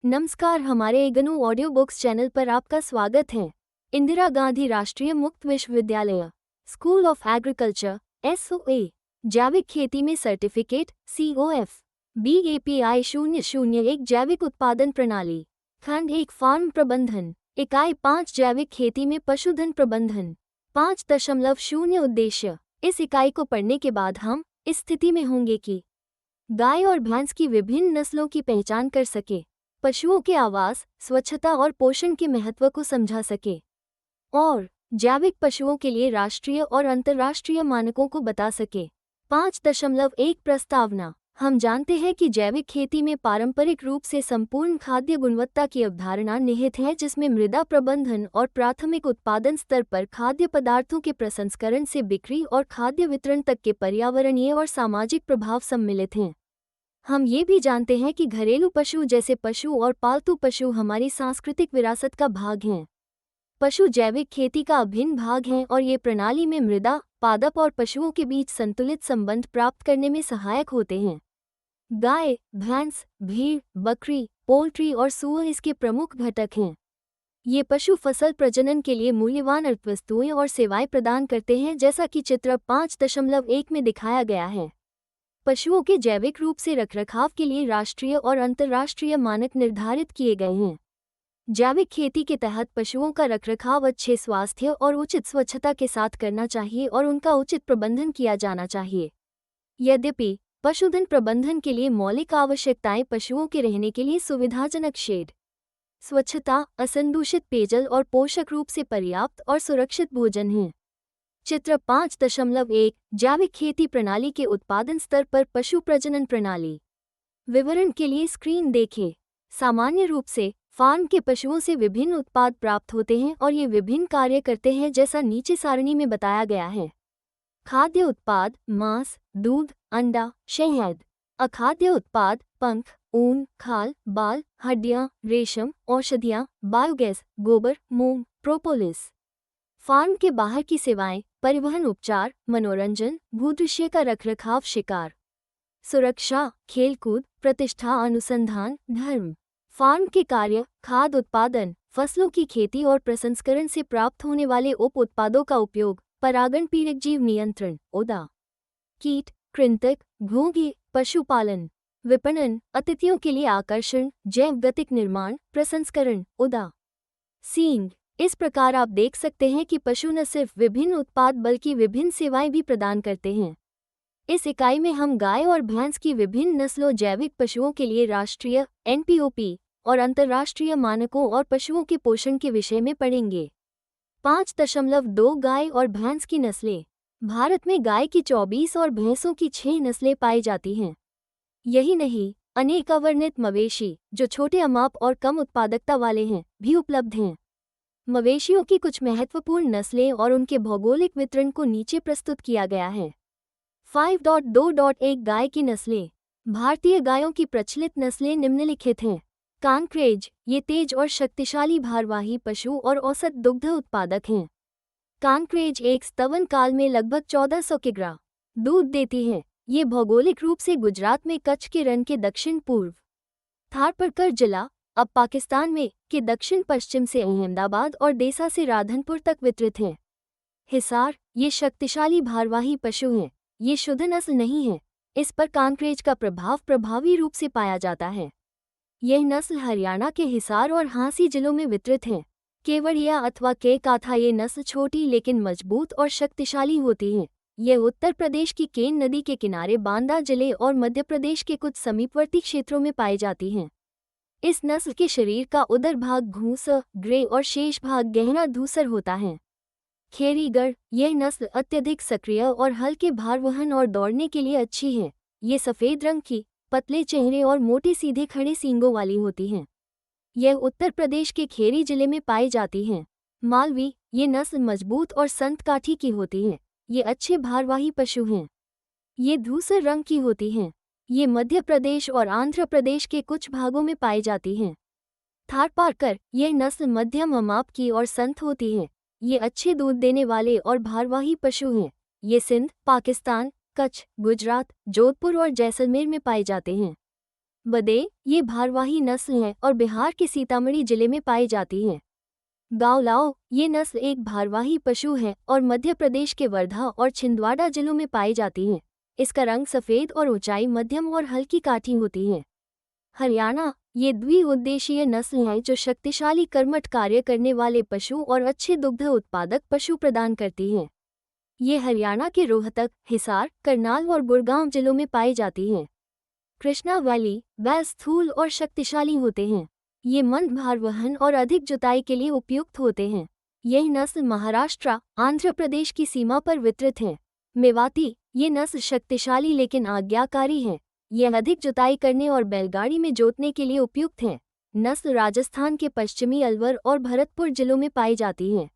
नमस्कार, हमारे एगनो audio books channel पर आपका स्वागत है। इंदिरा गांधी राष्ट्रीय मुक्त विश्वविद्यालय स्कूल ऑफ एग्रीकल्चर SOA जैविक खेती में सर्टिफिकेट COF BAPI 001 जैविक उत्पादन प्रणाली खंड 1 फार्म प्रबंधन इकाई 5 जैविक खेती में पशुधन प्रबंधन 5.0 उद्देश्य। इस इकाई को पढ़ने के बाद हम इस स्थिति में होंगे कि गाय और भैंस की विभिन्न नस्लों की पहचान कर सके, पशुओं के आवास, स्वच्छता और पोषण के महत्व को समझा सके और जैविक पशुओं के लिए राष्ट्रीय और अंतर्राष्ट्रीय मानकों को बता सके। 5.1 प्रस्तावना। हम जानते हैं कि जैविक खेती में पारंपरिक रूप से संपूर्ण खाद्य गुणवत्ता की अवधारणा निहित है, जिसमें मृदा प्रबंधन और प्राथमिक उत्पादन स्तर पर खाद्य पदार्थों के प्रसंस्करण से बिक्री और खाद्य वितरण तक के पर्यावरणीय और सामाजिक प्रभाव सम्मिलित हैं। हम ये भी जानते हैं कि घरेलू पशु जैसे पशु और पालतू पशु हमारी सांस्कृतिक विरासत का भाग हैं। पशु जैविक खेती का अभिन्न भाग हैं और ये प्रणाली में मृदा, पादप और पशुओं के बीच संतुलित संबंध प्राप्त करने में सहायक होते हैं। गाय, भैंस, भेड़, बकरी, पोल्ट्री और सूअर इसके प्रमुख घटक हैं। ये पशु फसल प्रजनन के लिए मूल्यवान अर्थवस्तुएं और सेवाएं प्रदान करते हैं, जैसा कि चित्र 5.1 में दिखाया गया है। पशुओं के जैविक रूप से रखरखाव के लिए राष्ट्रीय और अंतर्राष्ट्रीय मानक निर्धारित किए गए हैं। जैविक खेती के तहत पशुओं का रखरखाव अच्छे स्वास्थ्य और उचित स्वच्छता के साथ करना चाहिए और उनका उचित प्रबंधन किया जाना चाहिए। यद्यपि पशुधन प्रबंधन के लिए मौलिक आवश्यकताएं पशुओं के रहने के लिए सुविधाजनक शेड, स्वच्छता, असंदूषित पेयजल और पोषक रूप से पर्याप्त और सुरक्षित भोजन हैं। चित्र 5.1 जैविक खेती प्रणाली के उत्पादन स्तर पर पशु प्रजनन प्रणाली। विवरण के लिए स्क्रीन देखें। सामान्य रूप से फार्म के पशुओं से विभिन्न उत्पाद प्राप्त होते हैं और ये विभिन्न कार्य करते हैं, जैसा नीचे सारणी में बताया गया है। खाद्य उत्पाद मांस, दूध, अंडा, शहद। अखाद्य उत्पाद पंख, ऊन, खाल, बाल, हड्डियां, रेशम, औषधियां, बायोगैस, गोबर, मोम, प्रोपोलिस। फार्म के बाहर की सेवाएं परिवहन, उपचार, मनोरंजन, भूदृश्य का रखरखाव, शिकार, सुरक्षा, खेलकूद, प्रतिष्ठा, अनुसंधान, धर्म। फार्म के कार्य खाद्य उत्पादन, फसलों की खेती और प्रसंस्करण से प्राप्त होने वाले उप उत्पादों का उपयोग, परागण, पीड़क जीव नियंत्रण, ओदा, कीट, कृंतक, घोंघे, पशुपालन, विपणन, अतिथियों के लिए आकर्षण, जैव गतिक निर्माण, प्रसंस्करण, ओदा, सींग। इस प्रकार आप देख सकते हैं कि पशु न सिर्फ विभिन्न उत्पाद बल्कि विभिन्न सेवाएं भी प्रदान करते हैं। इस इकाई में हम गाय और भैंस की विभिन्न नस्लों, जैविक पशुओं के लिए राष्ट्रीय NPOP और अंतर्राष्ट्रीय मानकों और पशुओं के पोषण के विषय में पढ़ेंगे। 5.2 गाय और भैंस की नस्लें। भारत में गाय की 24 और भैंसों की 6 नस्लें पाई जाती हैं। यही नहीं, अनेक अवर्णित मवेशी जो छोटे अमाप और कम उत्पादकता वाले हैं भी उपलब्ध हैं। मवेशियों की कुछ महत्वपूर्ण नस्लें और उनके भौगोलिक वितरण को नीचे प्रस्तुत किया गया है। 5.2.1 गाय की नस्लें। भारतीय गायों की प्रचलित नस्लें निम्नलिखित हैं। कांक्रेज, ये तेज और शक्तिशाली भारवाही पशु और औसत दुग्ध उत्पादक हैं। कांक्रेज एक स्तवन काल में लगभग 1400 किग्रा दूध देती है। ये भौगोलिक रूप से गुजरात में कच्छ के रण के दक्षिण पूर्व, थारपरकर जिला अब पाकिस्तान में के दक्षिण पश्चिम से अहमदाबाद और देसा से राधनपुर तक वितरित हैं। हिसार, ये शक्तिशाली भारवाही पशु हैं। ये शुद्ध नस्ल नहीं है, इस पर कांक्रेज का प्रभाव प्रभावी रूप से पाया जाता है। यह नस्ल हरियाणा के हिसार और हांसी जिलों में वितरित है। केवड़िया अथवा के काथा, ये नस्ल छोटी लेकिन मजबूत और शक्तिशाली होती है। यह उत्तर प्रदेश की केन नदी के किनारे बांदा जिले और मध्य प्रदेश के कुछ समीपवर्ती क्षेत्रों में पाई जाती हैं। इस नस्ल के शरीर का उदर भाग घूंसा, ग्रे और शेष भाग गहरा धूसर होता है। खेरीगढ़, यह नस्ल अत्यधिक सक्रिय और हल्के भारवहन और दौड़ने के लिए अच्छी है। ये सफ़ेद रंग की, पतले चेहरे और मोटे सीधे खड़े सींगों वाली होती हैं। यह उत्तर प्रदेश के खेरी जिले में पाई जाती हैं। मालवी, ये नस्ल मजबूत और संतकाठी की होती है। ये अच्छे भारवाही पशु हैं। ये धूसर रंग की होती हैं। ये मध्य प्रदेश और आंध्र प्रदेश के कुछ भागों में पाई जाती हैं। थारपारकर, यह नस्ल मध्यम अमाप की और संत होती है। ये अच्छे दूध देने वाले और भारवाही पशु हैं। ये सिंध, पाकिस्तान, कच्छ, गुजरात, जोधपुर और जैसलमेर में पाए जाते हैं। बदे ये भारवाही नस्ल है और बिहार के सीतामढ़ी जिले में पाई जाती है। गावलाव ये नस्ल एक भारवाही पशु है और मध्य प्रदेश के वर्धा और छिंदवाड़ा जिलों में पाई जाती है। इसका रंग सफ़ेद और ऊंचाई मध्यम और हल्की काठी होती है। हरियाणा ये द्विउद्देशीय नस्ल है जो शक्तिशाली कर्मठ कार्य करने वाले पशु और अच्छे दुग्ध उत्पादक पशु प्रदान करती है। ये हरियाणा के रोहतक, हिसार, करनाल और गुड़गांव जिलों में पाई जाती है। कृष्णा वैली बैल स्थूल और शक्तिशाली होते हैं। ये मंद भारवहन और अधिक जुताई के लिए उपयुक्त होते हैं। यह नस्ल महाराष्ट्र, आंध्र प्रदेश की सीमा पर वितरित है। मेवाती ये नस्ल शक्तिशाली लेकिन आज्ञाकारी है। यह अधिक जुताई करने और बैलगाड़ी में जोतने के लिए उपयुक्त है। नस्ल राजस्थान के पश्चिमी अलवर और भरतपुर जिलों में पाई जाती है।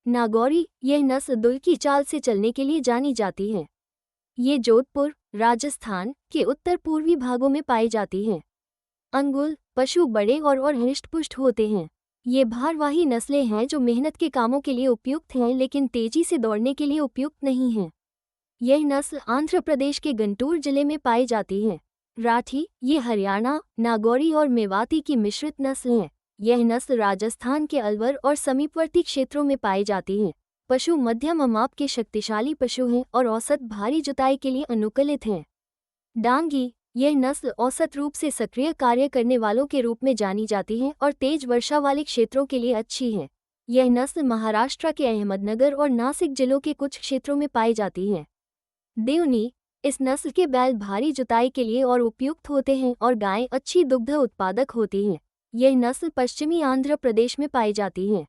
नागौरी यह नस्ल दुल की चाल से चलने के लिए जानी जाती है। ये जोधपुर, राजस्थान के उत्तर पूर्वी भागों में पाई जाती है। अंगुल पशु बड़े और हृष्ट-पुष्ट होते हैं। ये भारवाही नस्लें हैं जो मेहनत के कामों के लिए उपयुक्त हैं लेकिन तेजी से दौड़ने के लिए उपयुक्त नहीं हैं। यह नस्ल आंध्र प्रदेश के गुंटूर जिले में पाई जाती है। राठी ये हरियाणा, नागौरी और मेवाती की मिश्रित नस्ल है। यह नस्ल राजस्थान के अलवर और समीपवर्ती क्षेत्रों में पाई जाती है। पशु मध्यम माप के शक्तिशाली पशु हैं और औसत भारी जुताई के लिए अनुकूलित हैं। डांगी यह नस्ल औसत रूप से सक्रिय कार्य करने वालों के रूप में जानी जाती है और तेज वर्षा वाले क्षेत्रों के लिए अच्छी है। यह नस्ल महाराष्ट्र के अहमदनगर और नासिक जिलों के कुछ क्षेत्रों में पाई जाती है। देवनी इस नस्ल के बैल भारी जुताई के लिए और उपयुक्त होते हैं और गायें अच्छी दुग्ध उत्पादक होती हैं। यह नस्ल पश्चिमी आंध्र प्रदेश में पाई जाती है।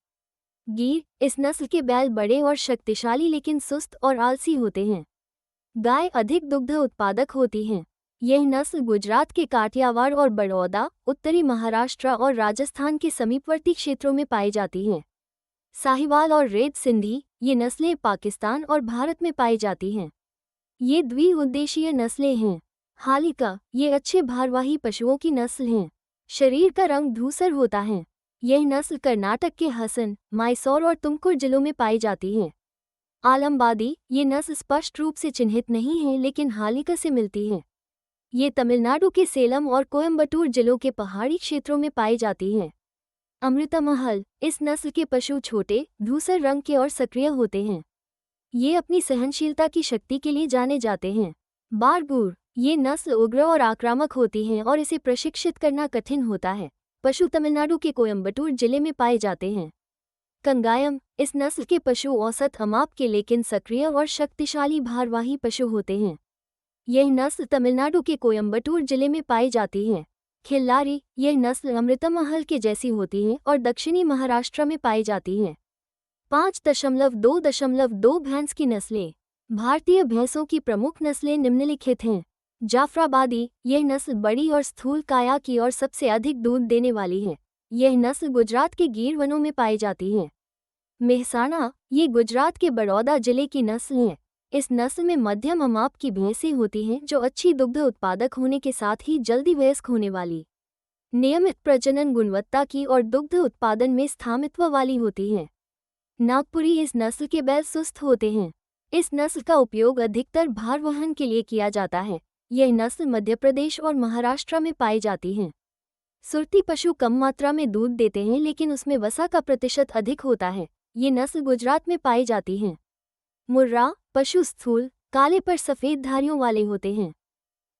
गीर इस नस्ल के बैल बड़े और शक्तिशाली लेकिन सुस्त और आलसी होते हैं। गाय अधिक दुग्ध उत्पादक होती हैं। यह नस्ल गुजरात के काठियावाड़ और बड़ौदा, उत्तरी महाराष्ट्र और राजस्थान के समीपवर्ती क्षेत्रों में पाई जाती हैं। साहिवाल और रेड सिंधी ये नस्लें पाकिस्तान और भारत में पाई जाती हैं। ये द्विउद्देशीय नस्लें हैं। हालिका ये अच्छे भारवाही पशुओं की नस्ल हैं। शरीर का रंग धूसर होता है। यह नस्ल कर्नाटक के हसन, मैसूर और तुमकुर जिलों में पाई जाती है। आलमबादी ये नस्ल स्पष्ट रूप से चिन्हित नहीं है लेकिन हालिका से मिलती है। ये तमिलनाडु के सेलम और कोयम्बटूर जिलों के पहाड़ी क्षेत्रों में पाई जाती है। अमृतमहल इस नस्ल के पशु छोटे, धूसर रंग के और सक्रिय होते हैं। ये अपनी सहनशीलता की शक्ति के लिए जाने जाते हैं। बारगुर ये नस्ल उग्र और आक्रामक होती हैं और इसे प्रशिक्षित करना कठिन होता है। पशु तमिलनाडु के कोयम्बटूर जिले में पाए जाते हैं। कंगायम इस नस्ल के पशु औसत अमाप के लेकिन सक्रिय और शक्तिशाली भारवाही पशु होते हैं। यह नस्ल तमिलनाडु के कोयम्बटूर जिले में पाई जाती है। खिल्लारी यह नस्ल अमृतमहल के जैसी होती है और दक्षिणी महाराष्ट्र में पाई जाती है। 5.2.2 भैंस की नस्लें। भारतीय भैंसों की प्रमुख नस्लें निम्नलिखित हैं। जाफराबादी यह नस्ल बड़ी और स्थूल काया की और सबसे अधिक दूध देने वाली है। यह नस्ल गुजरात के गीर वनों में पाई जाती है। मेहसाणा ये गुजरात के बड़ौदा जिले की नस्ल है। इस नस्ल में मध्यम माप की भैंसें होती हैं जो अच्छी दुग्ध उत्पादक होने के साथ ही जल्दी वयस्क होने वाली, नियमित प्रजनन गुणवत्ता की और दुग्ध उत्पादन में स्थामित्व वाली होती हैं। नागपुरी इस नस्ल के बैल सुस्त होते हैं। इस नस्ल का उपयोग अधिकतर भार वहन के लिए किया जाता है। यह नस्ल मध्य प्रदेश और महाराष्ट्र में पाई जाती है। सुरती पशु कम मात्रा में दूध देते हैं लेकिन उसमें वसा का प्रतिशत अधिक होता है। ये नस्ल गुजरात में पाई जाती हैं। मुर्रा पशु स्थूल, काले पर सफ़ेद धारियों वाले होते हैं।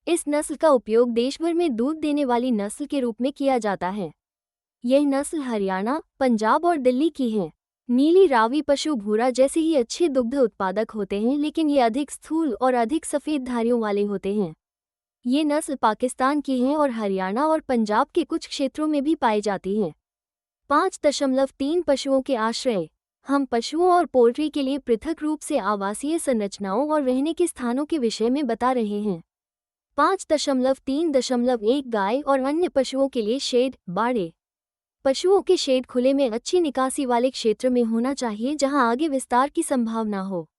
इस नस्ल का उपयोग देश भर में दूध देने वाली नस्ल के रूप में किया जाता है। यह नस्ल हरियाणा, पंजाब और दिल्ली की है। नीली रावी पशु भूरा जैसे ही अच्छे दुग्ध उत्पादक होते हैं लेकिन ये अधिक स्थूल और अधिक सफ़ेद धारियों वाले होते हैं। ये नस्ल पाकिस्तान की है और हरियाणा और पंजाब के कुछ क्षेत्रों में भी पाई जाती है। 5.3 पशुओं के आश्रय। हम पशुओं और पोल्ट्री के लिए पृथक रूप से आवासीय संरचनाओं और रहने के स्थानों के विषय में बता रहे हैं। 5.3.1 गाय और अन्य पशुओं के लिए शेड, बाड़े। पशुओं के शेड खुले में अच्छी निकासी वाले क्षेत्र में होना चाहिए जहां आगे विस्तार की संभावना हो।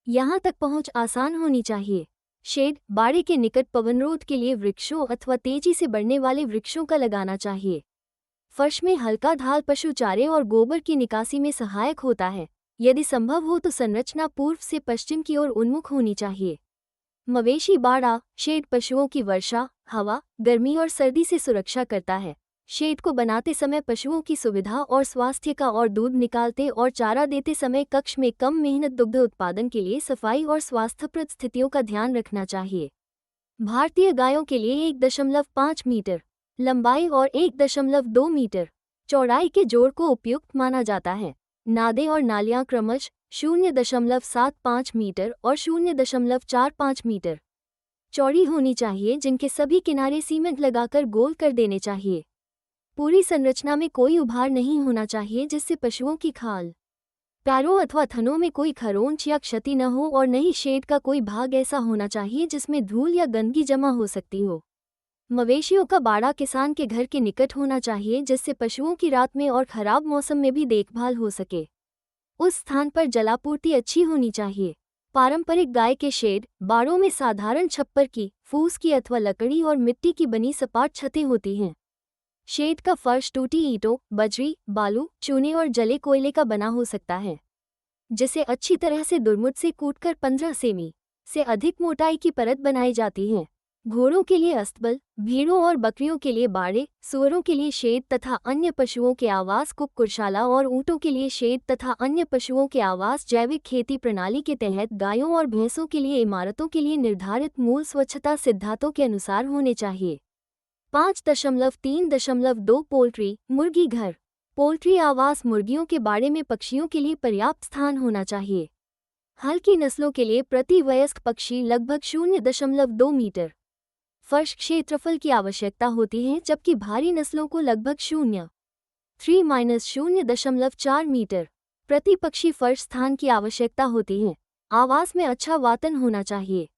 यहां तक पहुंच आसान होनी चाहिए। शेड, बाड़े के निकट पवनरोध के लिए वृक्षों अथवा तेजी से बढ़ने वाले वृक्षों का लगाना चाहिए। फर्श में हल्का ढाल पशु चारे और गोबर की निकासी में सहायक होता है। यदि संभव हो तो संरचना पूर्व से पश्चिम की ओर उन्मुख होनी चाहिए। मवेशी बाड़ा शेड पशुओं की वर्षा, हवा, गर्मी और सर्दी से सुरक्षा करता है। शेड को बनाते समय पशुओं की सुविधा और स्वास्थ्य का और दूध निकालते और चारा देते समय कक्ष में कम मेहनत दुग्ध उत्पादन के लिए सफाई और स्वास्थ्यप्रद स्थितियों का ध्यान रखना चाहिए। भारतीय गायों के लिए 1.5 मीटर लंबाई और 1.2 मीटर चौड़ाई के जोड़ को उपयुक्त माना जाता है। नादें और नालियां क्रमश 0.75 मीटर और 0.45 मीटर चौड़ी होनी चाहिए, जिनके सभी किनारे सीमेंट लगाकर गोल कर देने चाहिए। पूरी संरचना में कोई उभार नहीं होना चाहिए जिससे पशुओं की खाल, पैरों अथवा थनों में कोई खरोंच या क्षति न हो और न ही शेड का कोई भाग ऐसा होना चाहिए जिसमें धूल या गंदगी जमा हो सकती हो। मवेशियों का बाड़ा किसान के घर के निकट होना चाहिए जिससे पशुओं की रात में और खराब मौसम में भी देखभाल हो सके। उस स्थान पर जलापूर्ति अच्छी होनी चाहिए। पारंपरिक गाय के शेड बाड़ों में साधारण छप्पर की, फूस की अथवा लकड़ी और मिट्टी की बनी सपाट छतें होती हैं। शेड का फर्श टूटी ईंटों, बजरी, बालू, चूने और जले कोयले का बना हो सकता है, जिसे अच्छी तरह से दुर्मुट से कूटकर 15 सेमी से अधिक मोटाई की परत बनाई जाती है। घोड़ों के लिए अस्तबल, भेड़ों और बकरियों के लिए बाड़े, सुअरों के लिए शेड तथा अन्य पशुओं के आवास कुक्कुरशाला और ऊँटों के लिए शेड तथा अन्य पशुओं के आवास जैविक खेती प्रणाली के तहत गायों और भैंसों के लिए इमारतों के लिए निर्धारित मूल स्वच्छता सिद्धांतों के अनुसार होने चाहिए। 5.3.2 पोल्ट्री मुर्गी घर पोल्ट्री आवास मुर्गियों के बाड़े में पक्षियों के लिए पर्याप्त स्थान होना चाहिए। हल्की नस्लों के लिए प्रति वयस्क पक्षी लगभग 0.2 मीटर फर्श क्षेत्रफल की आवश्यकता होती है, जबकि भारी नस्लों को लगभग 0.4 मीटर प्रति पक्षी फर्श स्थान की आवश्यकता होती है। आवास में अच्छा वातन होना चाहिए।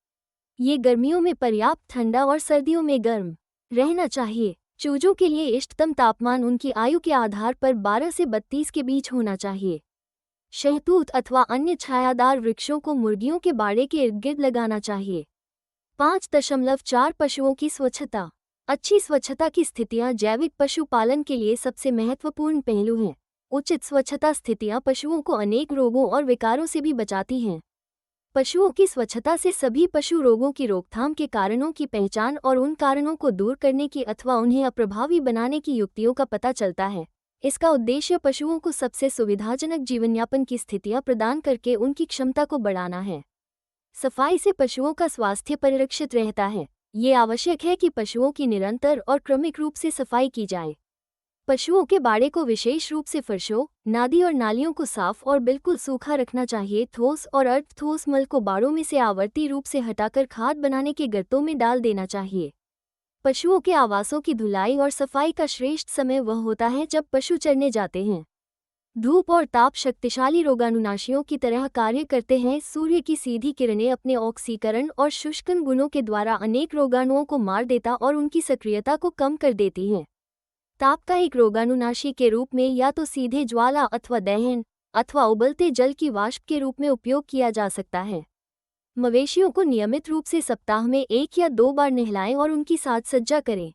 ये गर्मियों में पर्याप्त ठंडा और सर्दियों में गर्म रहना चाहिए। चूजों के लिए इष्टतम तापमान उनकी आयु के आधार पर 12 से 32 के बीच होना चाहिए। शहतूत अथवा अन्य छायादार वृक्षों को मुर्गियों के बाड़े के इर्द गिर्द लगाना चाहिए। 5.4 पशुओं की स्वच्छता। अच्छी स्वच्छता की स्थितियां जैविक पशुपालन के लिए सबसे महत्वपूर्ण पहलू हैं। उचित स्वच्छता स्थितियां पशुओं को अनेक रोगों और विकारों से भी बचाती हैं। पशुओं की स्वच्छता से सभी पशु रोगों की रोकथाम के कारणों की पहचान और उन कारणों को दूर करने की अथवा उन्हें अप्रभावी बनाने की युक्तियों का पता चलता है। इसका उद्देश्य पशुओं को सबसे सुविधाजनक जीवनयापन की स्थितियां प्रदान करके उनकी क्षमता को बढ़ाना है। सफाई से पशुओं का स्वास्थ्य परिरक्षित रहता है। ये आवश्यक है कि पशुओं की निरंतर और क्रमिक रूप से सफाई की जाए। पशुओं के बाड़े को विशेष रूप से फर्शों, नादी और नालियों को साफ और बिल्कुल सूखा रखना चाहिए। ठोस और अर्ध ठोस मल को बाड़ों में से आवर्ती रूप से हटाकर खाद बनाने के गर्तों में डाल देना चाहिए। पशुओं के आवासों की धुलाई और सफाई का श्रेष्ठ समय वह होता है जब पशु चरने जाते हैं। धूप और ताप शक्तिशाली रोगाणुनाशियों की तरह कार्य करते हैं। सूर्य की सीधी किरणें अपने ऑक्सीकरण और शुष्कन गुणों के द्वारा अनेक रोगाणुओं को मार देता और उनकी सक्रियता को कम कर देती हैं। ताप का एक रोगाणुनाशी के रूप में या तो सीधे ज्वाला अथवा दहन अथवा उबलते जल की वाष्प के रूप में उपयोग किया जा सकता है। मवेशियों को नियमित रूप से सप्ताह में 1 या 2 बार नहलाएं और उनकी साज सज्जा करें।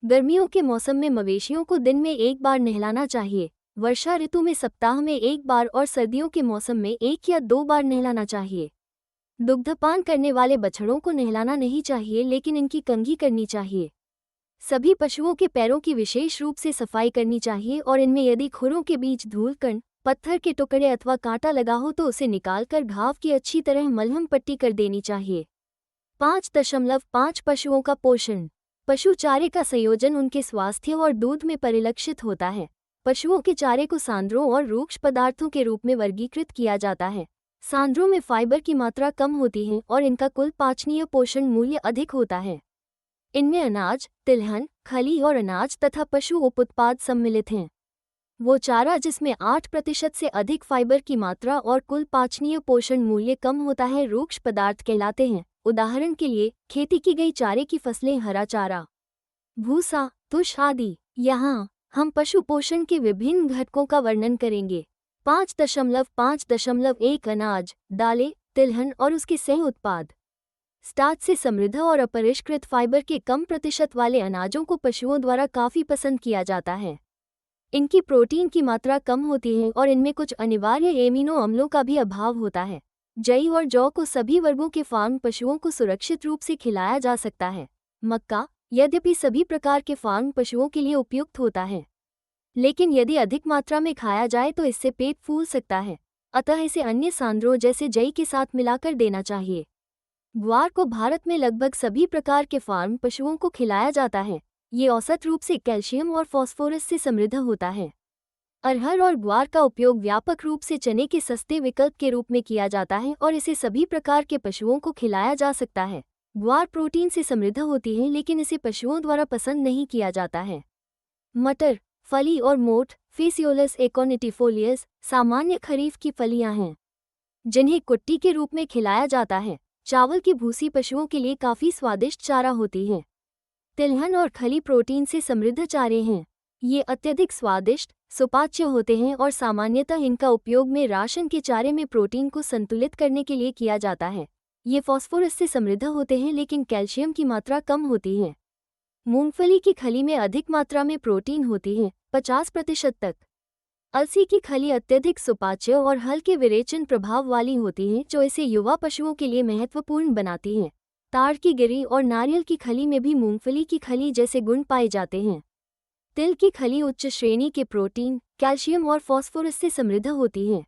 गर्मियों के मौसम में मवेशियों को दिन में 1 बार नहलाना चाहिए। वर्षा ऋतु में सप्ताह में 1 बार और सर्दियों के मौसम में 1 या 2 बार नहलाना चाहिए। दुग्धपान करने वाले बछड़ों को नहलाना नहीं चाहिए, लेकिन इनकी कंघी करनी चाहिए। सभी पशुओं के पैरों की विशेष रूप से सफाई करनी चाहिए और इनमें यदि खुरों के बीच धूल कण, पत्थर के टुकड़े अथवा कांटा लगा हो तो उसे निकालकर घाव की अच्छी तरह मलहम पट्टी कर देनी चाहिए। 5.5 पशुओं का पोषण। पशु चारे का संयोजन उनके स्वास्थ्य और दूध में परिलक्षित होता है। पशुओं के चारे को सांद्रों और रूक्ष पदार्थों के रूप में वर्गीकृत किया जाता है। सांद्रों में फाइबर की मात्रा कम होती है और इनका कुल पाचनीय पोषण मूल्य अधिक होता है। इनमें अनाज, तिलहन, खली और अनाज तथा पशु उपउत्पाद सम्मिलित हैं। वो चारा जिसमें 8% से अधिक फाइबर की मात्रा और कुल पाचनीय पोषण मूल्य कम होता है रूक्ष पदार्थ कहलाते हैं। उदाहरण के लिए खेती की गई चारे की फसलें, हरा चारा, भूसा, तुष आदि। यहाँ हम पशु पोषण के विभिन्न घटकों का वर्णन करेंगे। 5.5.1 अनाज, दालें, तिलहन और उसके सह उत्पाद। स्टार्च से समृद्ध और अपरिष्कृत फाइबर के कम प्रतिशत वाले अनाजों को पशुओं द्वारा काफी पसंद किया जाता है। इनकी प्रोटीन की मात्रा कम होती है और इनमें कुछ अनिवार्य एमिनो अम्लों का भी अभाव होता है। जई और जौ को सभी वर्गों के फार्म पशुओं को सुरक्षित रूप से खिलाया जा सकता है। मक्का, यद्यपि सभी प्रकार के फार्म पशुओं के लिए उपयुक्त होता है, लेकिन यदि अधिक मात्रा में खाया जाए तो इससे पेट फूल सकता है, अतः इसे अन्य सांद्रों जैसे जई के साथ मिलाकर देना चाहिए। ग्वार को भारत में लगभग सभी प्रकार के फार्म पशुओं को खिलाया जाता है। ये औसत रूप से कैल्शियम और फास्फोरस से समृद्ध होता है। अरहर और ग्वार का उपयोग व्यापक रूप से चने के सस्ते विकल्प के रूप में किया जाता है और इसे सभी प्रकार के पशुओं को खिलाया जा सकता है। ग्वार प्रोटीन से समृद्ध होती है, लेकिन इसे पशुओं द्वारा पसंद नहीं किया जाता है। मटर, फली और मोठ, फेसियोलस एकोनिटिफोलियस, सामान्य खरीफ की फलियां हैं जिन्हें कुट्टी के रूप में खिलाया जाता है। चावल की भूसी पशुओं के लिए काफी स्वादिष्ट चारा होती है। तिलहन और खली प्रोटीन से समृद्ध चारे हैं। ये अत्यधिक स्वादिष्ट, सुपाच्य होते हैं और सामान्यतः इनका उपयोग में राशन के चारे में प्रोटीन को संतुलित करने के लिए किया जाता है। ये फास्फोरस से समृद्ध होते हैं, लेकिन कैल्शियम की मात्रा कम होती है। मूंगफली की खली में अधिक मात्रा में प्रोटीन होती है, 50% तक। अलसी की खली अत्यधिक सुपाच्य और हल्के विरेचन प्रभाव वाली होती है, जो इसे युवा पशुओं के लिए महत्वपूर्ण बनाती है। ताड़ की गिरी और नारियल की खली में भी मूंगफली की खली जैसे गुण पाए जाते हैं। तिल की खली उच्च श्रेणी के प्रोटीन, कैल्शियम और फास्फोरस से समृद्ध होती है।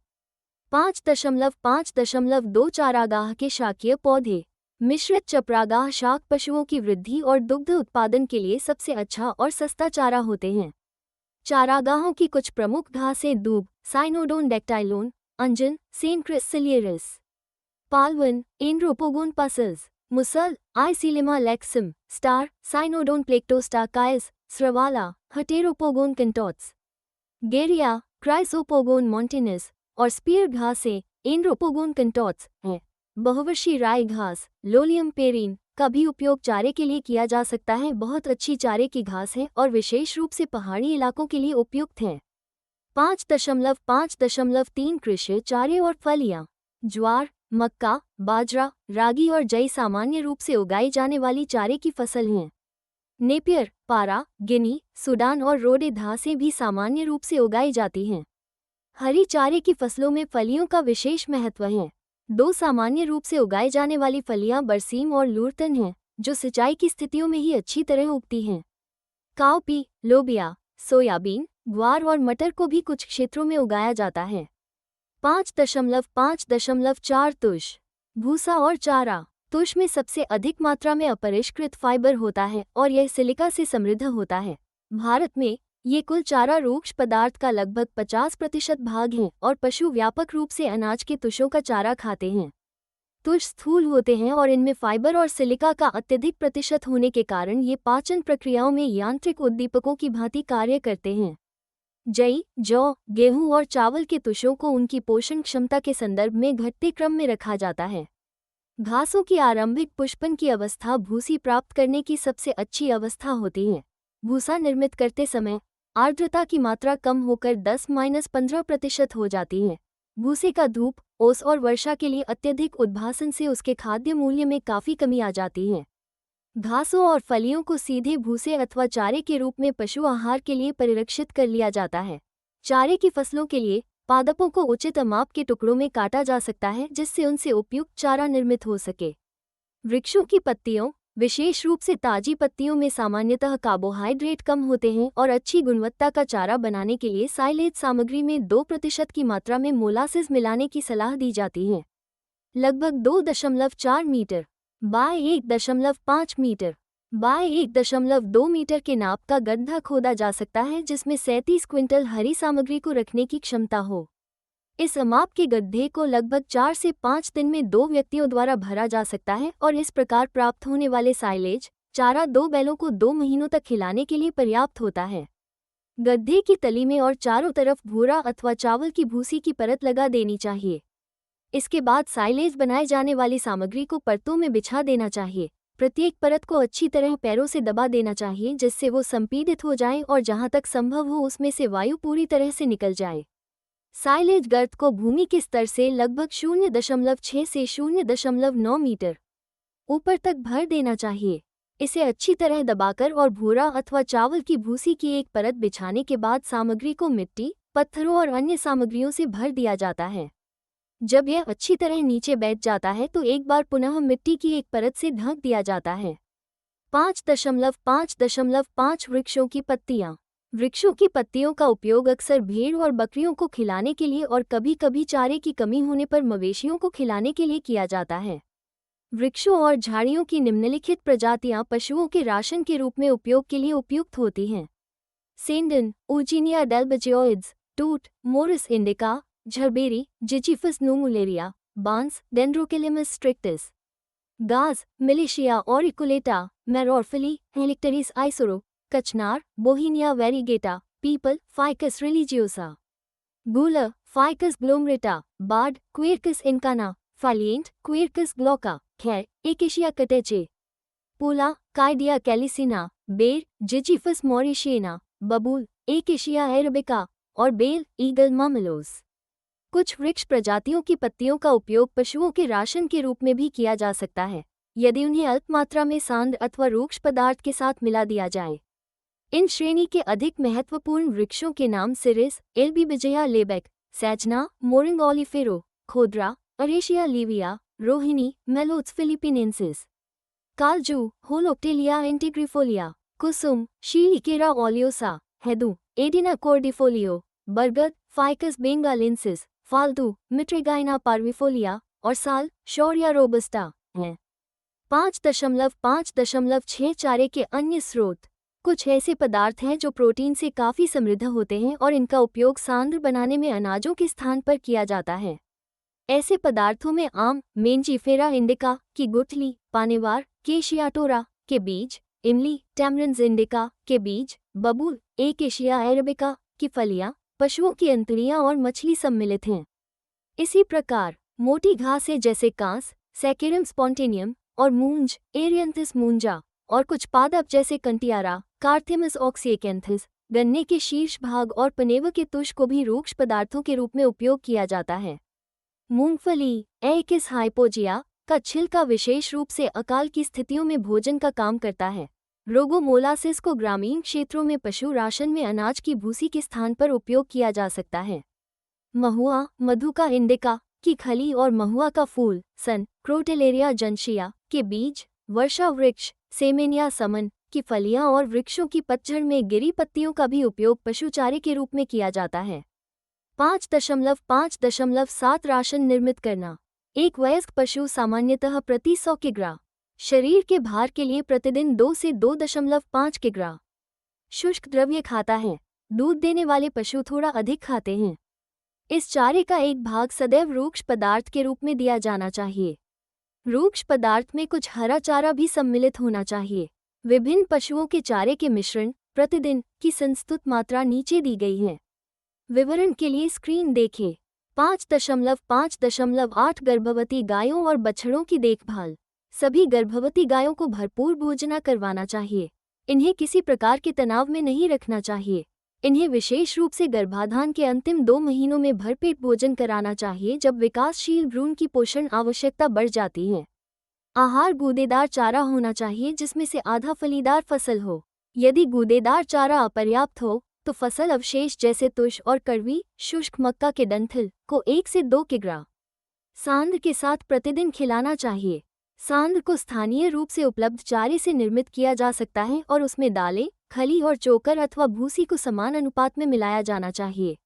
5.5.2 चारागाह के शाकीय पौधे। मिश्रित चपरागाह शाक पशुओं की वृद्धि और दुग्ध उत्पादन के लिए सबसे अच्छा और सस्ता चारा होते हैं। चारागाहों की कुछ प्रमुख घासें दूब, साइनोडोन डेक्टाइलोन, अंजन, सेंक्रिस सिलियरिस, पालवन, एंड्रोपोगोन पासल्स, मुसल, आइसिलिमा लेक्सिम, स्टार, साइनोडोन प्लेक्टोस्टाकाइस, स्रवाला, हटेरोपोगोन कंटोट्स, गेरिया, क्राइसोपोगोन मॉन्टिनस और स्पीयर घासें, एंड्रोपोगोन कंटोट्स हैं। बहुवर्षीय राई घास, लोलियम पेरीन, का भी उपयोग चारे के लिए किया जा सकता है। बहुत अच्छी चारे की घास है और विशेष रूप से पहाड़ी इलाकों के लिए उपयुक्त है। 5.5.3 कृषि चारे और फलियां। ज्वार, मक्का, बाजरा, रागी और जई सामान्य रूप से उगाई जाने वाली चारे की फसल हैं। नेपियर, पारा, गिनी, सूडान और रोडे घासें भी सामान्य रूप से उगाई जाती हैं। हरी चारे की फसलों में फलियों का विशेष महत्व है। दो सामान्य रूप से उगाई जाने वाली फलियां बरसीम और लूर्तन हैं, जो सिंचाई की स्थितियों में ही अच्छी तरह उगती हैं। काउपी, लोबिया, सोयाबीन, ग्वार और मटर को भी कुछ क्षेत्रों में उगाया जाता है। 5.5.4 तुष। भूसा और चारा। तुष में सबसे अधिक मात्रा में अपरिष्कृत फाइबर होता है और यह सिलिका से समृद्ध होता है। भारत में ये कुल चारा रूक्ष पदार्थ का लगभग 50% भाग है और पशु व्यापक रूप से अनाज के तुषों का चारा खाते हैं। तुष स्थूल होते हैं और इनमें फाइबर और सिलिका का अत्यधिक प्रतिशत होने के कारण ये पाचन प्रक्रियाओं में यांत्रिक उद्दीपकों की भांति कार्य करते हैं। जई, जौ, गेहूं और चावल के तुषों को उनकी पोषण क्षमता के संदर्भ में घटते क्रम में रखा जाता है। घासों की आरंभिक पुष्पन की अवस्था भूसी प्राप्त करने की सबसे अच्छी अवस्था होती है। भूसा निर्मित करते समय आर्द्रता की मात्रा कम होकर 10-15% हो जाती है। भूसे का धूप, ओस और वर्षा के लिए अत्यधिक उद्भासन से उसके खाद्य मूल्य में काफ़ी कमी आ जाती है। घासों और फलियों को सीधे भूसे अथवा चारे के रूप में पशु आहार के लिए परिरक्षित कर लिया जाता है। चारे की फसलों के लिए पादपों को उचित माप के टुकड़ों में काटा जा सकता है, जिससे उनसे उपयुक्त चारा निर्मित हो सके। वृक्षों की पत्तियों, विशेष रूप से ताजी पत्तियों में सामान्यतः कार्बोहाइड्रेट कम होते हैं और अच्छी गुणवत्ता का चारा बनाने के लिए साइलेज सामग्री में 2% की मात्रा में मोलासिस मिलाने की सलाह दी जाती है। लगभग 2.4 metre by 1.5 metre by 1.2 metre के नाप का गड्ढा खोदा जा सकता है, जिसमें 37 क्विंटल हरी सामग्री को रखने की क्षमता हो। इस माप के गड्ढे को लगभग 4 से 5 दिन में 2 व्यक्तियों द्वारा भरा जा सकता है और इस प्रकार प्राप्त होने वाले साइलेज चारा 2 बैलों को 2 महीनों तक खिलाने के लिए पर्याप्त होता है। गड्ढे की तली में और चारों तरफ भूरा अथवा चावल की भूसी की परत लगा देनी चाहिए। इसके बाद साइलेज बनाए जाने वाली सामग्री को परतों में बिछा देना चाहिए। प्रत्येक परत को अच्छी तरह पैरों से दबा देना चाहिए, जिससे वो संपीड़ित हो जाए और जहां तक संभव हो उसमें से वायु पूरी तरह से निकल जाए। साइलेज गर्त को भूमि के स्तर से लगभग 0.6 से 0.9 मीटर ऊपर तक भर देना चाहिए। इसे अच्छी तरह दबाकर और भूरा अथवा चावल की भूसी की एक परत बिछाने के बाद सामग्री को मिट्टी, पत्थरों और अन्य सामग्रियों से भर दिया जाता है। जब यह अच्छी तरह नीचे बैठ जाता है तो एक बार पुनः मिट्टी की एक परत से ढक दिया जाता है। 5.5.5 वृक्षों की पत्तियां। वृक्षों की पत्तियों का उपयोग अक्सर भेड़ और बकरियों को खिलाने के लिए और कभी कभी चारे की कमी होने पर मवेशियों को खिलाने के लिए किया जाता है। वृक्षों और झाड़ियों की निम्नलिखित प्रजातियां पशुओं के राशन के रूप में उपयोग के लिए उपयुक्त होती हैं। सेंडन, ऊजिनिया डेल्बेजियोइड्स, टूट, मोरिस इंडिका, झरबेरी, जिचिफस नूमुलेरिया, बांस, डेंड्रोकेलिमस स्ट्रिक्टिस। गाज, मिलिशिया ऑरिकुलेटा, मैरोरफिली, हेलिक्टरिस आइसोरो, कचनार, बोहिनिया वेरीगेटा, पीपल, फाइकस रिलीजियोसा। गूलर, फाइकस ग्लोमरेटा, बार्ड, क्वेरकस इनकाना, फालिएंट, क्वेरकस ग्लोका, खैर, एकेशिया कटेचे। पोला, काइडिया कैलिसिना, बेर, जिचिफस मॉरिशियना, बबूल, एकेशिया एरबिका और बेल, ईगल मामेलोस। कुछ वृक्ष प्रजातियों की पत्तियों का उपयोग पशुओं के राशन के रूप में भी किया जा सकता है, यदि उन्हें अल्प मात्रा में सांड अथवा रूक्ष पदार्थ के साथ मिला दिया जाए। इन श्रेणी के अधिक महत्वपूर्ण वृक्षों के नाम सिरिस, एल्बीबिजिया लेबेक, सैजना, मोरिंग ओलिफेरो, खोदरा, अरेशिया लिविया, रोहिणी, मेलोथ्स फिलिपिनेंसिस। कालजू, होलोप्टेलिया इंटीग्रिफोलिया, कुसुम, शीलिकेरा ओलियोसा, हेदू, एडिना कोर्डिफोलियो, बरगद, फाइकस बेंगालेंसिस, फाल्तू, मिट्रेगाइना पार्विफोलिया और साल, शौर्या रोबस्टा हैं। 5.5.6 चारे के अन्य स्रोत। कुछ ऐसे पदार्थ हैं जो प्रोटीन से काफ़ी समृद्ध होते हैं और इनका उपयोग सांद्र बनाने में अनाजों के स्थान पर किया जाता है। ऐसे पदार्थों में आम, मेंजीफेरा इंडिका की गुठली, पानेवार, केशियाटोरा के बीज, इमली, टैमरिंस इंडिका के बीज, बबूल, एकेशिया एरबिका की फलियां, पशुओं की अंतड़ियां और मछली सम्मिलित हैं। इसी प्रकार मोटी घास है जैसे कांस, सैकेरम स्पॉन्टेनियम और मूंज, एरियंथिस मूंजा, और कुछ पादप जैसे कंटियारा, कार्थिमस ऑक्सिएकेंथिस, गन्ने के शीर्ष भाग और पनेव के तुष को भी रूक्ष पदार्थों के रूप में उपयोग किया जाता है। मूंगफली, एकिस हाइपोजिया का छिलका विशेष रूप से अकाल की स्थितियों में भोजन का काम करता है। रोगोमोलासिस को ग्रामीण क्षेत्रों में पशु राशन में अनाज की भूसी के स्थान पर उपयोग किया जा सकता है। महुआ, मधुका इंडिका की खली और महुआ का फूल, सन, क्रोटेलेरिया जंशिया के बीज, वर्षा वृक्ष, सेमेनिया समन की फलियां और वृक्षों की पतझड़ में गिरी पत्तियों का भी उपयोग पशुचारे के रूप में किया जाता है। 5.5.7 राशन निर्मित करना। एक वयस्क पशु सामान्यतः प्रति 100 किग्रा शरीर के भार के लिए प्रतिदिन 2 से 2.5 किग्रा शुष्क द्रव्य खाता है। दूध देने वाले पशु थोड़ा अधिक खाते हैं। इस चारे का एक भाग सदैव रूक्ष पदार्थ के रूप में दिया जाना चाहिए। रूक्ष पदार्थ में कुछ हरा चारा भी सम्मिलित होना चाहिए। विभिन्न पशुओं के चारे के मिश्रण प्रतिदिन की संस्तुत मात्रा नीचे दी गई है। विवरण के लिए स्क्रीन देखें। 5.5.8 गर्भवती गायों और बछड़ों की देखभाल। सभी गर्भवती गायों को भरपूर भोजना करवाना चाहिए। इन्हें किसी प्रकार के तनाव में नहीं रखना चाहिए। इन्हें विशेष रूप से गर्भाधान के अंतिम 2 महीनों में भरपेट भोजन कराना चाहिए, जब विकासशील भ्रूण की पोषण आवश्यकता बढ़ जाती है। आहार गूदेदार चारा होना चाहिए जिसमें से आधा फलीदार फसल हो। यदि गूदेदार चारा अपर्याप्त हो तो फसल अवशेष जैसे तुष और कड़वी शुष्क मक्का के डंठल को 1 से 2 किग्रा सांड के साथ प्रतिदिन खिलाना चाहिए। सांड को स्थानीय रूप से उपलब्ध चारे से निर्मित किया जा सकता है और उसमें दालें, खली और चोकर अथवा भूसी को समान अनुपात में मिलाया जाना चाहिए।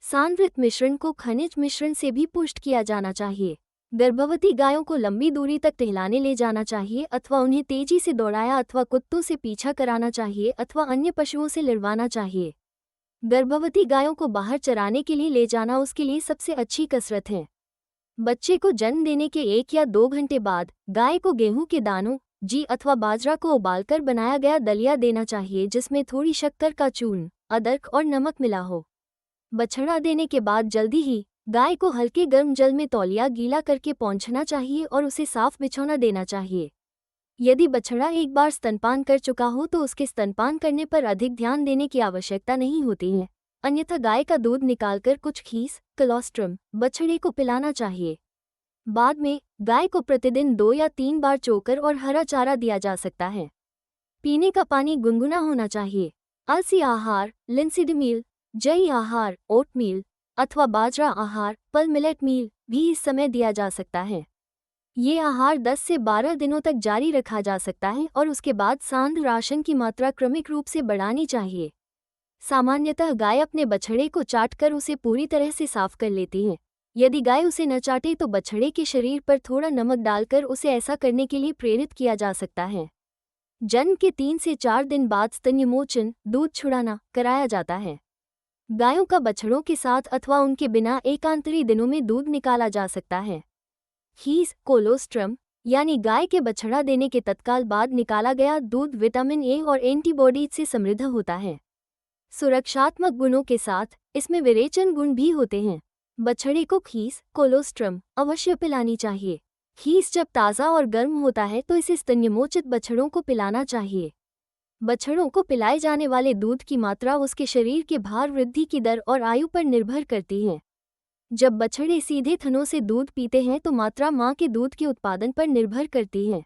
सांद्रित मिश्रण को खनिज मिश्रण से भी पुष्ट किया जाना चाहिए। गर्भवती गायों को लंबी दूरी तक टहलाने ले जाना चाहिए अथवा उन्हें तेजी से दौड़ाया अथवा कुत्तों से पीछा कराना चाहिए अथवा अन्य पशुओं से लिरवाना चाहिए। गर्भवती गायों को बाहर चराने के लिए ले जाना उसके लिए सबसे अच्छी कसरत है। बच्चे को जन्म देने के 1 या 2 घंटे बाद गाय को गेहूं के दानों, जी अथवा बाजरा को उबालकर बनाया गया दलिया देना चाहिए जिसमें थोड़ी शक्कर का चूर्ण, अदरक और नमक मिला हो। बछड़ा देने के बाद जल्दी ही गाय को हल्के गर्म जल में तौलिया गीला करके पोंछना चाहिए और उसे साफ बिछौना देना चाहिए। यदि बछड़ा एक बार स्तनपान कर चुका हो तो उसके स्तनपान करने पर अधिक ध्यान देने की आवश्यकता नहीं होती है, अन्यथा गाय का दूध निकालकर कुछ खीस, कलोस्ट्रम बछड़े को पिलाना चाहिए। बाद में गाय को प्रतिदिन 2 या 3 बार चोकर और हरा चारा दिया जा सकता है। पीने का पानी गुनगुना होना चाहिए। अलसी आहार, लिंसीड मील, जई आहार, ओटमील, अथवा बाजरा आहार पल मिलेट मील भी इस समय दिया जा सकता है। ये आहार 10 से 12 दिनों तक जारी रखा जा सकता है और उसके बाद सांद्र राशन की मात्रा क्रमिक रूप से बढ़ानी चाहिए। सामान्यतः गाय अपने बछड़े को चाटकर उसे पूरी तरह से साफ कर लेती है। यदि गाय उसे न चाटे तो बछड़े के शरीर पर थोड़ा नमक डालकर उसे ऐसा करने के लिए प्रेरित किया जा सकता है। जन्म के 3 से 4 दिन बाद स्तन्यमोचन दूध छुड़ाना कराया जाता है। गायों का बछड़ों के साथ अथवा उनके बिना एकांतरी दिनों में दूध निकाला जा सकता है। हीस कोलोस्ट्रम यानी गाय के बछड़ा देने के तत्काल बाद निकाला गया दूध विटामिन ए और एंटीबॉडीज से समृद्ध होता है। सुरक्षात्मक गुणों के साथ इसमें विरेचन गुण भी होते हैं। बछड़े को खीस कोलोस्ट्रम अवश्य पिलानी चाहिए। खीस जब ताज़ा और गर्म होता है तो इसे स्तन्यमोचित बछड़ों को पिलाना चाहिए। बछड़ों को पिलाए जाने वाले दूध की मात्रा उसके शरीर के भार वृद्धि की दर और आयु पर निर्भर करती है। जब बछड़े सीधे थनों से दूध पीते हैं तो मात्रा मां के दूध के उत्पादन पर निर्भर करती है।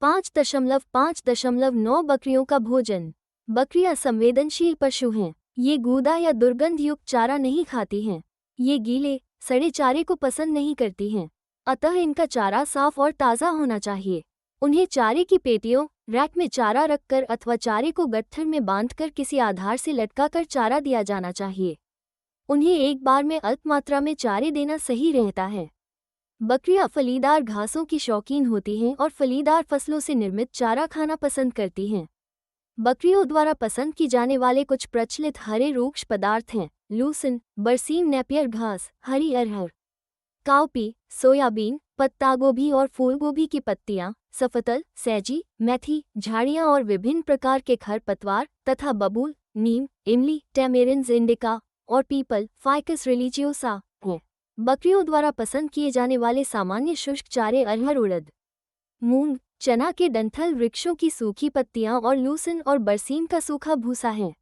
5.5.9 बकरियों का भोजन। बकरियां संवेदनशील पशु हैं। ये गूदा या दुर्गंध युक्त चारा नहीं खाती हैं। ये गीले सड़े चारे को पसंद नहीं करती हैं, अतः इनका चारा साफ और ताज़ा होना चाहिए। उन्हें चारे की पेटियों रैक में चारा रखकर अथवा चारे को गट्ठर में बांधकर किसी आधार से लटकाकर चारा दिया जाना चाहिए। उन्हें एक बार में अल्प मात्रा में चारे देना सही रहता है। बकरियां फलीदार घासों की शौकीन होती हैं और फलीदार फसलों से निर्मित चारा खाना पसंद करती हैं। बकरियों द्वारा पसंद की जाने वाले कुछ प्रचलित हरे रूक्ष पदार्थ हैं: लूसन, बरसीम नेपियर घास, हरी अरहर, काउपी, सोयाबीन, पत्ता गोभी और फूलगोभी की पत्तियां, सफतल, सैजी, मेथी, झाड़ियां और विभिन्न प्रकार के खरपतवार तथा बबूल, नीम, इमली, टैमेरिन्स इंडिका और पीपल, फाइकस रिलीजियोसा हैं। बकरियों द्वारा पसंद किए जाने वाले सामान्य शुष्क चारे अरहर, उड़द, मूंग, चना के डंठल, वृक्षों की सूखी पत्तियां और लूसन और बरसीम का सूखा भूसा है।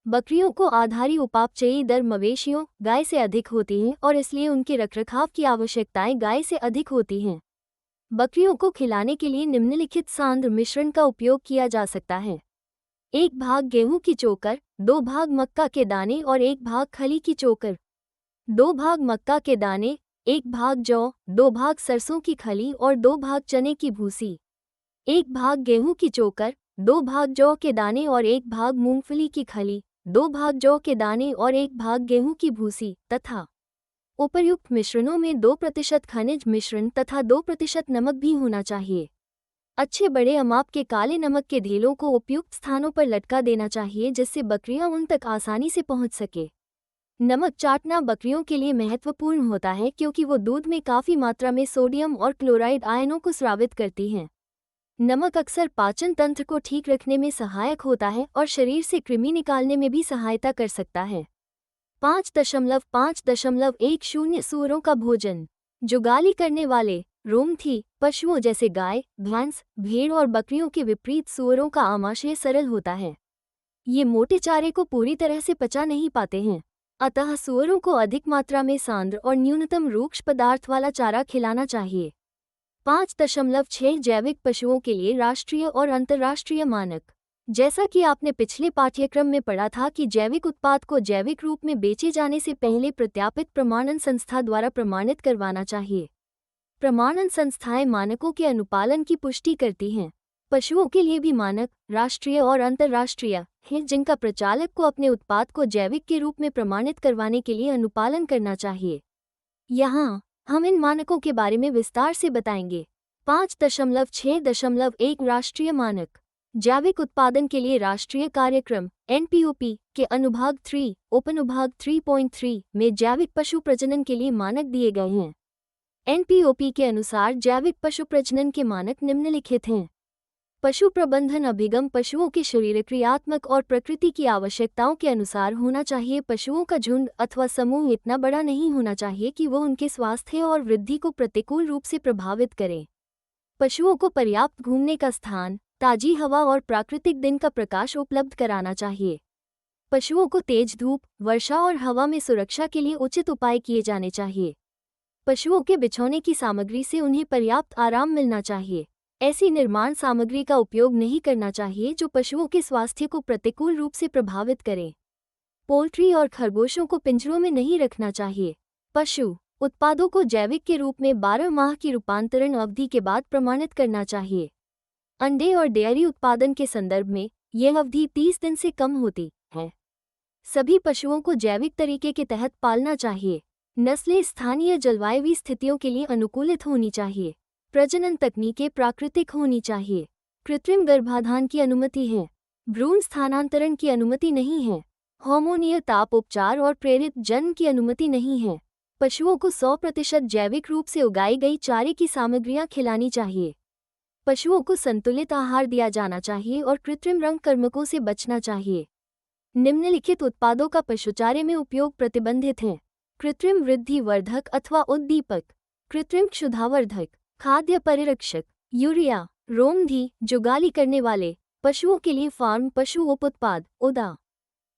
बकरियों को आधारी उपापचयी दर मवेशियों गाय से अधिक होती है और इसलिए उनके रखरखाव की आवश्यकताएं गाय से अधिक होती हैं। बकरियों को खिलाने के लिए निम्नलिखित सांद्र मिश्रण का उपयोग किया जा सकता है: 1 भाग गेहूं की चोकर, 2 भाग मक्का के दाने और 1 भाग खली की चोकर, 2 भाग मक्का के दाने, 1 भाग जौ, 2 भाग सरसों की खली और 2 भाग चने की भूसी, 1 भाग गेहूं की चोकर, 2 भाग जौ के दाने और 1 भाग मूंगफली की खली, 2 भाग जौ के दाने और 1 भाग गेहूं की भूसी तथा उपर्युक्त मिश्रणों में 2% खनिज मिश्रण तथा 2% नमक भी होना चाहिए। अच्छे बड़े अमाप के काले नमक के ढेलों को उपयुक्त स्थानों पर लटका देना चाहिए जिससे बकरियां उन तक आसानी से पहुंच सके। नमक चाटना बकरियों के लिए महत्वपूर्ण होता है क्योंकि वो दूध में काफ़ी मात्रा में सोडियम और क्लोराइड आयनों को स्रावित करती हैं। नमक अक्सर पाचन तंत्र को ठीक रखने में सहायक होता है और शरीर से कृमि निकालने में भी सहायता कर सकता है। 5.5.10 सूअरों का भोजन। जुगाली करने वाले रोमथी पशुओं जैसे गाय, भैंस, भेड़ और बकरियों के विपरीत सूअरों का आमाशय सरल होता है। ये मोटे चारे को पूरी तरह से पचा नहीं पाते हैं, अतः सूअरों को अधिक मात्रा में सांद्र और न्यूनतम रूक्ष पदार्थ वाला चारा खिलाना चाहिए। 5.6 जैविक पशुओं के लिए राष्ट्रीय और अंतर्राष्ट्रीय मानक। जैसा कि आपने पिछले पाठ्यक्रम में पढ़ा था कि जैविक उत्पाद को जैविक रूप में बेचे जाने से पहले प्रत्यापित प्रमाणन संस्था द्वारा प्रमाणित करवाना चाहिए। प्रमाणन संस्थाएं मानकों के अनुपालन की पुष्टि करती हैं। पशुओं के लिए भी मानक राष्ट्रीय और अंतर्राष्ट्रीय हैं जिनका प्रचालक को अपने उत्पाद को जैविक के रूप में प्रमाणित करवाने के लिए अनुपालन करना चाहिए। यहाँ हम इन मानकों के बारे में विस्तार से बताएंगे। 5.6.1 राष्ट्रीय मानक। जैविक उत्पादन के लिए राष्ट्रीय कार्यक्रम NPOP के अनुभाग 3 उपनुभाग 3.3 में जैविक पशु प्रजनन के लिए मानक दिए गए हैं। NPOP के अनुसार जैविक पशु प्रजनन के मानक निम्नलिखित हैं। पशु प्रबंधन अभिगम पशुओं के शरीर क्रियात्मक और प्रकृति की आवश्यकताओं के अनुसार होना चाहिए। पशुओं का झुंड अथवा समूह इतना बड़ा नहीं होना चाहिए कि वो उनके स्वास्थ्य और वृद्धि को प्रतिकूल रूप से प्रभावित करे। पशुओं को पर्याप्त घूमने का स्थान, ताजी हवा और प्राकृतिक दिन का प्रकाश उपलब्ध कराना चाहिए। पशुओं को तेज धूप, वर्षा और हवा में सुरक्षा के लिए उचित उपाय किए जाने चाहिए। पशुओं के बिछौने की सामग्री से उन्हें पर्याप्त आराम मिलना चाहिए। ऐसी निर्माण सामग्री का उपयोग नहीं करना चाहिए जो पशुओं के स्वास्थ्य को प्रतिकूल रूप से प्रभावित करे। पोल्ट्री और खरगोशों को पिंजरों में नहीं रखना चाहिए। पशु उत्पादों को जैविक के रूप में 12 माह की रूपांतरण अवधि के बाद प्रमाणित करना चाहिए। अंडे और डेयरी उत्पादन के संदर्भ में यह अवधि 30 दिन से कम होती है। सभी पशुओं को जैविक तरीके के तहत पालना चाहिए। नस्लें स्थानीय जलवायु स्थितियों के लिए अनुकूलित होनी चाहिए। प्रजनन तकनीकें प्राकृतिक होनी चाहिए। कृत्रिम गर्भाधान की अनुमति है। भ्रूण स्थानांतरण की अनुमति नहीं है। हार्मोनीय ताप उपचार और प्रेरित जन्म की अनुमति नहीं है। पशुओं को 100% जैविक रूप से उगाई गई चारे की सामग्रियां खिलानी चाहिए। पशुओं को संतुलित आहार दिया जाना चाहिए और कृत्रिम रंग कर्मकों से बचना चाहिए। निम्नलिखित उत्पादों का पशुचारे में उपयोग प्रतिबंधित है। कृत्रिम वृद्धि वर्धक अथवा उद्दीपक, कृत्रिम क्षुधावर्धक, खाद्य परिरक्षक, यूरिया, रोमधी, जुगाली करने वाले, पशुओं के लिए फार्म पशु उप उत्पाद, उदा,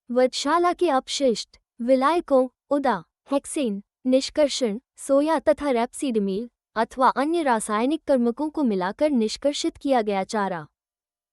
वधशाला के अपशिष्ट, विलायकों, उदा, हेक्सेन, निष्कर्षण, सोया तथा रैपसीडमिल अथवा अन्य रासायनिक कर्मकों को मिलाकर निष्कर्षित किया गया चारा।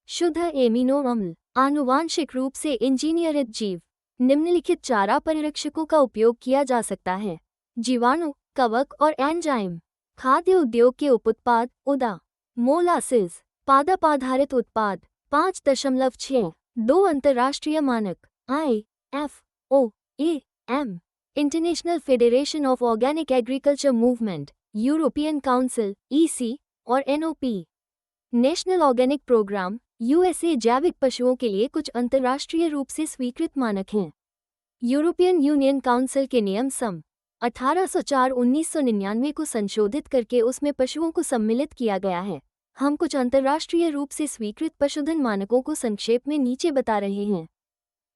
शुद्ध एमिनो अम्ल, आनुवांशिक रूप से इंजीनियरित जीव। निम्नलिखित चारा परिरक्षकों का उपयोग किया जा सकता है: जीवाणु, कवक और एंजाइम। खाद्य उद्योग के उपउत्पाद, उदा, मोलासिस, पादप आधारित उत्पाद। 5.6 2 अंतर्राष्ट्रीय मानक IFOAM, international federation of organic agriculture movement, European council EC और NOP, national organic programme USA। जैविक पशुओं के लिए कुछ अंतर्राष्ट्रीय रूप से स्वीकृत मानक हैं। यूरोपियन यूनियन काउंसिल के नियम सम 1804-1999 को संशोधित करके उसमें पशुओं को सम्मिलित किया गया है। हम कुछ अंतर्राष्ट्रीय रूप से स्वीकृत पशुधन मानकों को संक्षेप में नीचे बता रहे हैं।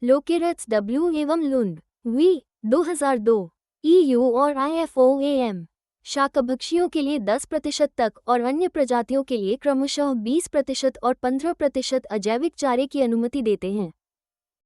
लोकेरट्स W एवं लुंड V 2002 EU और IFOAM शाकभक्षियों के लिए 10% तक और अन्य प्रजातियों के लिए क्रमशः 20% और 15% अजैविक चारे की अनुमति देते हैं।